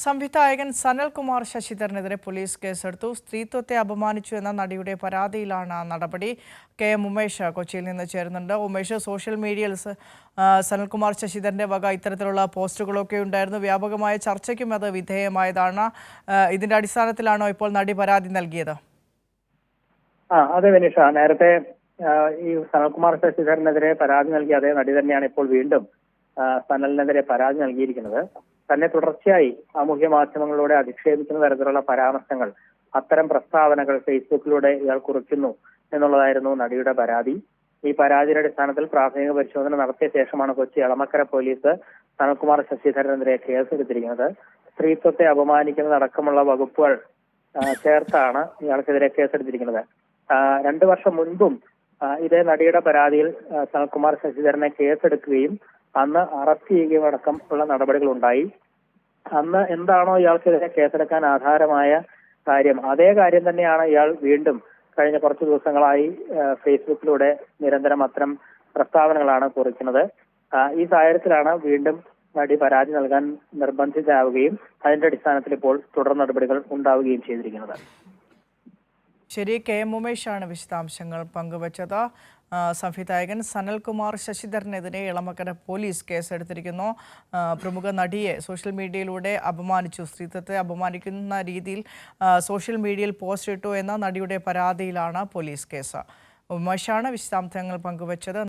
സംവിധായകൻ സനൽകുമാർ ശശിധരനെതിരെ പോലീസ് കേസെടുത്തു. സ്ത്രീത്വത്തെ അപമാനിച്ചു എന്ന നടിയുടെ പരാതിയിലാണ് നടപടി. KM ഉമേഷ് കൊച്ചിയിൽ നിന്ന് ചേരുന്നുണ്ട്. ഉമേഷ്, സോഷ്യൽ മീഡിയയിൽ സനൽകുമാർ ശശിധരന്റെ വക ഇത്തരത്തിലുള്ള പോസ്റ്റുകളൊക്കെ ഉണ്ടായിരുന്നു. വ്യാപകമായ ചർച്ചയ്ക്കും അത് വിധേയമായതാണ്. ഇതിന്റെ അടിസ്ഥാനത്തിലാണോ ഇപ്പോൾ നടി പരാതി നൽകിയത്? അതെ വിനിഷ, നേരത്തെ ഈ സനൽകുമാർ ശശിധരനെതിരെ പരാതി നൽകിയ അതേ നടി തന്നെയാണ് ഇപ്പോൾ വീണ്ടും സനലിനെതിരെ പരാതി നൽകിയിരിക്കുന്നത്. തന്നെ തുടർച്ചയായി സാമൂഹ്യ മാധ്യമങ്ങളിലൂടെ അധിക്ഷേപിക്കുന്ന തരത്തിലുള്ള പരാമർശങ്ങൾ, അത്തരം പ്രസ്താവനകൾ ഫേസ്ബുക്കിലൂടെ ഇയാൾ കുറിക്കുന്നു എന്നുള്ളതായിരുന്നു നടിയുടെ പരാതി. ഈ പരാതിയുടെ അടിസ്ഥാനത്തിൽ പ്രാഥമിക പരിശോധന നടത്തിയ ശേഷമാണ് കൊച്ചി എളമക്കര പോലീസ് സനൽകുമാർ ശശിധരനെതിരെ കേസെടുത്തിരിക്കുന്നത്. സ്ത്രീത്വത്തെ അപമാനിക്കുന്നതടക്കമുള്ള വകുപ്പുകൾ ചേർത്താണ് ഇയാൾക്കെതിരെ കേസെടുത്തിരിക്കുന്നത്. 2 വർഷം മുൻപും ഇതേ നടിയുടെ പരാതിയിൽ സനൽകുമാർ ശശിധരനെ കേസെടുക്കുകയും അന്ന് അറസ്റ്റ് ചെയ്യുകയും അടക്കം ഉള്ള നടപടികൾ ഉണ്ടായി. അന്ന് എന്താണോ ഇയാൾക്കെതിരെ കേസെടുക്കാൻ ആധാരമായ കാര്യം, അതേ കാര്യം തന്നെയാണ് ഇയാൾ വീണ്ടും കഴിഞ്ഞ കുറച്ചു ദിവസങ്ങളായി ഫേസ്ബുക്കിലൂടെ നിരന്തരം അത്തരം പ്രസ്താവനകളാണ് കുറിക്കുന്നത്. ഈ സാഹചര്യത്തിലാണ് വീണ്ടും നടി പരാതി നൽകാൻ നിർബന്ധിതരാവുകയും അതിന്റെ അടിസ്ഥാനത്തിൽ ഇപ്പോൾ തുടർ നടപടികൾ ഉണ്ടാവുകയും ചെയ്തിരിക്കുന്നത്. ശരി, KM ഉമേഷാണ് വിശദാംശങ്ങൾ പങ്കുവച്ചത്. സംവിധായകൻ സനൽകുമാർ ശശിധരനെതിരെ എളമക്കര പോലീസ് കേസെടുത്തിരിക്കുന്നു. പ്രമുഖ നടിയെ സോഷ്യൽ മീഡിയയിലൂടെ അപമാനിച്ചു, സ്ത്രീത്വത്തെ അപമാനിക്കുന്ന രീതിയിൽ സോഷ്യൽ മീഡിയയിൽ പോസ്റ്റ് ഇട്ടു എന്ന നടിയുടെ പരാതിയിലാണ് പോലീസ് കേസ്. ഉമേഷാണ് വിശദാംശങ്ങൾ പങ്കുവച്ചത്.